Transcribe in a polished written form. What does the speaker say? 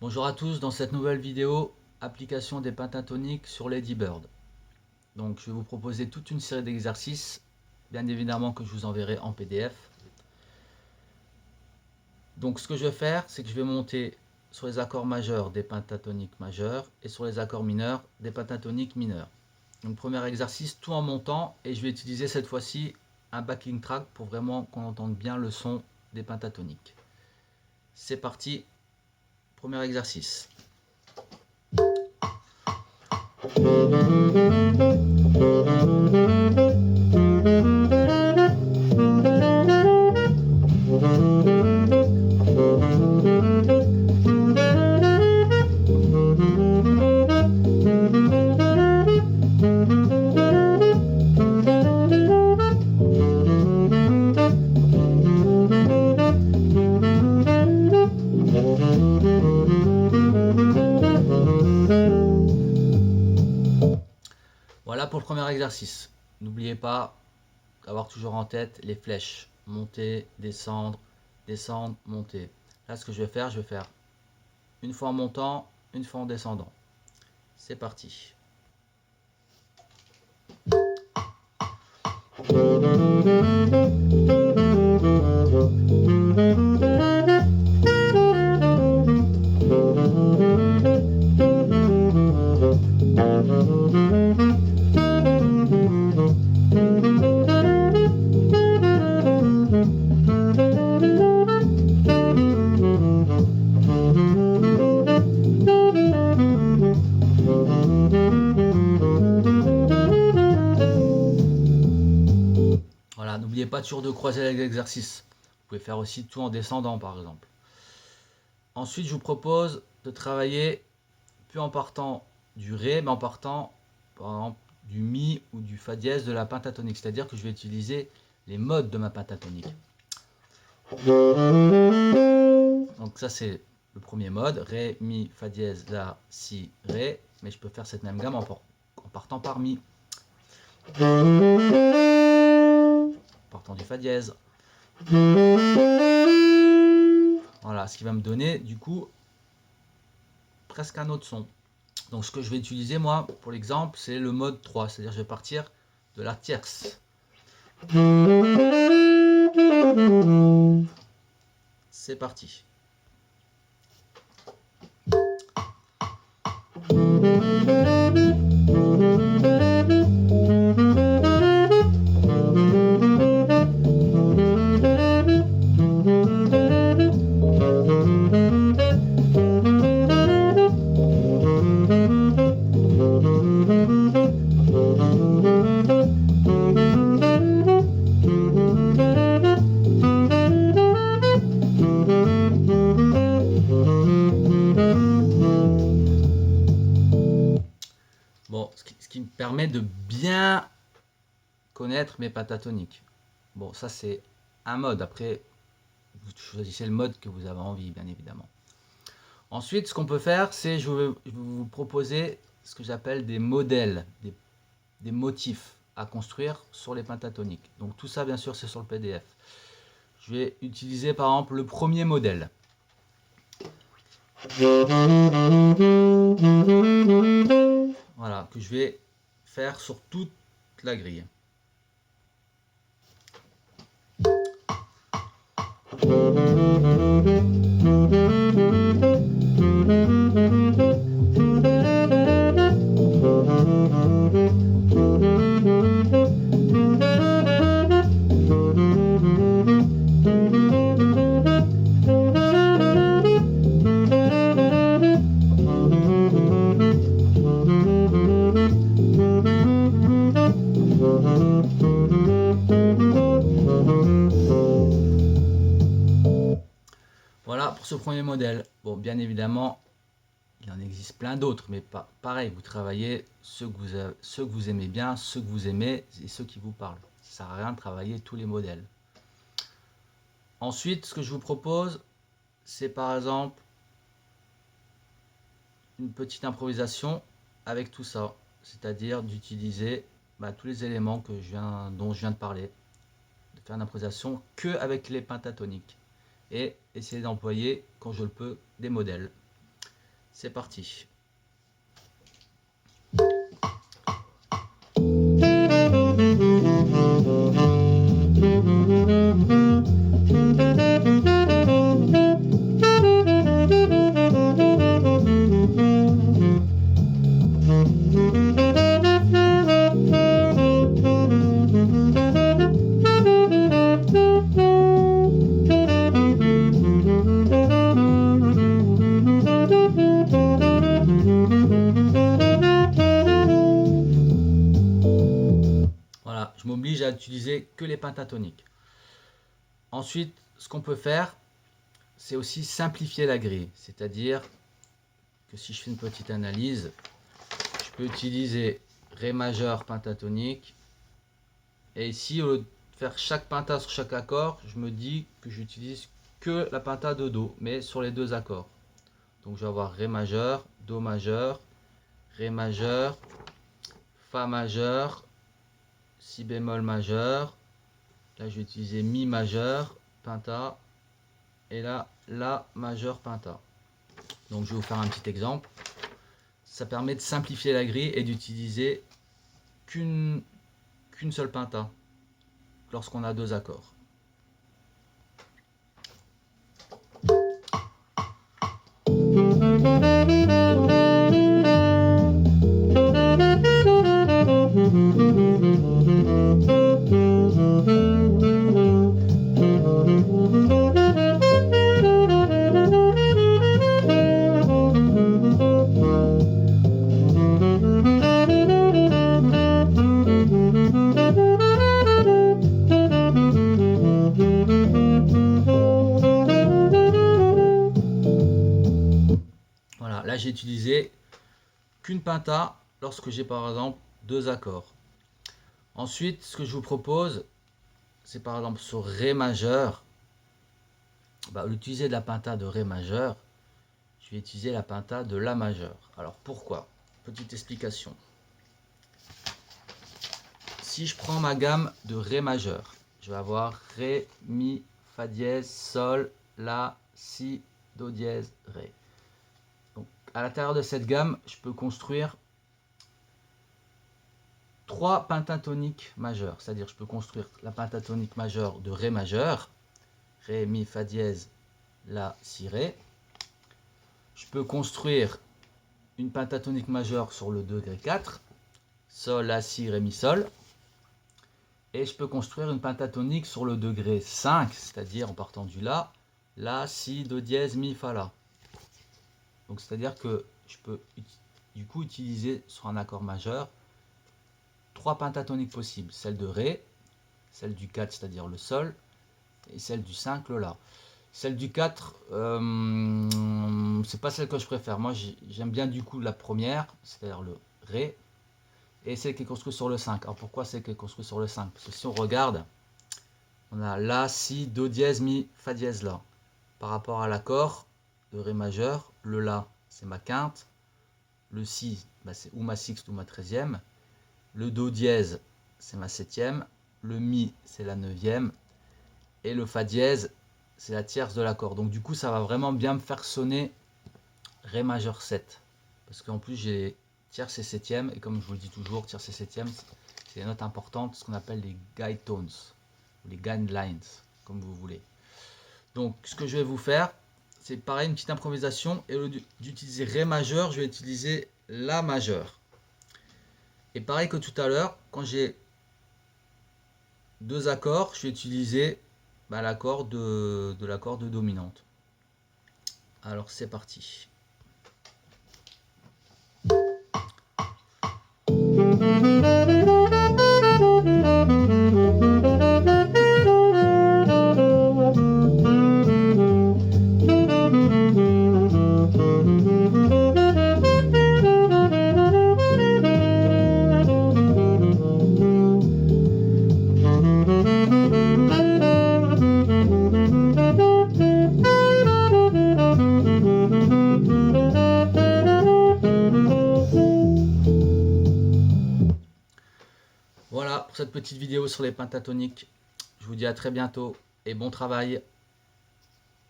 Bonjour à tous, dans cette nouvelle vidéo, application des pentatoniques sur Ladybird. Donc je vais vous proposer toute une série d'exercices, bien évidemment que je vous enverrai en PDF. Donc ce que je vais faire, c'est que je vais monter sur les accords majeurs des pentatoniques majeurs et sur les accords mineurs des pentatoniques mineurs. Donc premier exercice, tout en montant, et je vais utiliser cette fois-ci un backing track pour vraiment qu'on entende bien le son des pentatoniques. C'est parti, premier exercice. Voilà pour le premier exercice. N'oubliez pas d'avoir toujours en tête les flèches. Monter, descendre, descendre, monter. Là, ce que je vais faire une fois en montant, une fois en descendant. C'est parti. Voilà, n'oubliez pas toujours de croiser l'exercice. Vous pouvez faire aussi tout en descendant par exemple. Ensuite, je vous propose de travailler plus en partant du Ré, mais en partant par exemple du Mi ou du Fa dièse de la pentatonique. C'est-à-dire que je vais utiliser les modes de ma pentatonique. Donc ça c'est le premier mode, Ré, Mi, Fa dièse, La, Si, Ré. Mais je peux faire cette même gamme en partant par Mi. Partant du Fa dièse. Voilà, ce qui va me donner du coup presque un autre son. Donc ce que je vais utiliser moi pour l'exemple, c'est le mode 3, c'est-à-dire je vais partir de la tierce. C'est parti. Bon, ce qui me permet de bien connaître mes pentatoniques. Bon, ça c'est un mode. Après, vous choisissez le mode que vous avez envie, bien évidemment. Ensuite, ce qu'on peut faire, c'est je vais vous proposer ce que j'appelle des modèles, des motifs à construire sur les pentatoniques. Donc tout ça, bien sûr, c'est sur le PDF. Je vais utiliser par exemple le premier modèle. Voilà, que je vais faire sur toute la grille. Voilà pour ce premier modèle. Bon, bien évidemment, il en existe plein d'autres, mais pareil, vous travaillez ceux que vous aimez bien, ceux que vous aimez et ceux qui vous parlent. Ça ne sert à rien de travailler tous les modèles. Ensuite, ce que je vous propose, c'est par exemple une petite improvisation avec tout ça, c'est-à-dire d'utiliser tous les éléments dont je viens de parler, de faire une improvisation que avec les pentatoniques et essayer d'employer, quand je le peux, des modèles. C'est parti. Voilà, je m'oblige à utiliser que les pentatoniques. Ensuite, ce qu'on peut faire, c'est aussi simplifier la grille. C'est-à-dire que si je fais une petite analyse, je peux utiliser Ré majeur pentatonique. Et ici, au lieu de faire chaque penta sur chaque accord, je me dis que j'utilise que la penta de Do, mais sur les deux accords. Donc je vais avoir Ré majeur, Do majeur, Ré majeur, Fa majeur, Si bémol majeur. Là, je vais utiliser Mi majeur, penta. Et là, La majeur, penta. Donc je vais vous faire un petit exemple. Ça permet de simplifier la grille et d'utiliser qu'une seule penta lorsqu'on a deux accords. Voilà, là j'ai utilisé qu'une penta lorsque j'ai par exemple deux accords. Ensuite, ce que je vous propose, c'est par exemple sur Ré majeur, au lieu d'utiliser de la penta de Ré majeur, je vais utiliser la penta de La majeur. Alors pourquoi? Petite explication. Si je prends ma gamme de Ré majeur, je vais avoir Ré, Mi, Fa dièse, Sol, La, Si, Do dièse, Ré. Donc, à l'intérieur de cette gamme, je peux construire trois pentatoniques majeures. C'est-à-dire, je peux construire la pentatonique majeure de Ré majeur, Ré, Mi, Fa dièse, La, Si, Ré. Je peux construire une pentatonique majeure sur le degré 4, Sol, La, Si, Ré, Mi, Sol. Et je peux construire une pentatonique sur le degré 5, c'est-à-dire en partant du La, La, Si, Do dièse, Mi, Fa, La. Donc c'est-à-dire que je peux du coup utiliser sur un accord majeur trois pentatoniques possibles. Celle de Ré, celle du 4, c'est-à-dire le Sol, et celle du 5, le La. Celle du 4, c'est pas celle que je préfère. Moi, j'aime bien du coup la première, c'est-à-dire le Ré, et celle qui est construite sur le 5. Alors pourquoi celle qui est construite sur le 5? Parce que si on regarde, on a La, Si, Do dièse, Mi, Fa dièse, La. Par rapport à l'accord de Ré majeur, le La, c'est ma quinte, le Si, c'est ou ma sixte ou ma 13e, le Do dièse, c'est ma 7e, le Mi, c'est la 9e, et le Fa dièse, c'est la tierce de l'accord. Donc du coup, ça va vraiment bien me faire sonner Ré majeur 7. Parce qu'en plus, j'ai tierce et 7e, et comme je vous le dis toujours, tierce et 7e, c'est des notes importantes, ce qu'on appelle les guide tones, ou les guidelines, comme vous voulez. Donc ce que je vais vous faire, c'est pareil, une petite improvisation, et au lieu d'utiliser Ré majeur, je vais utiliser La majeur. Et pareil que tout à l'heure, quand j'ai deux accords, je vais utiliser l'accord de l'accord de dominante. Alors c'est parti. Voilà pour cette petite vidéo sur les pentatoniques. Je vous dis à très bientôt et bon travail.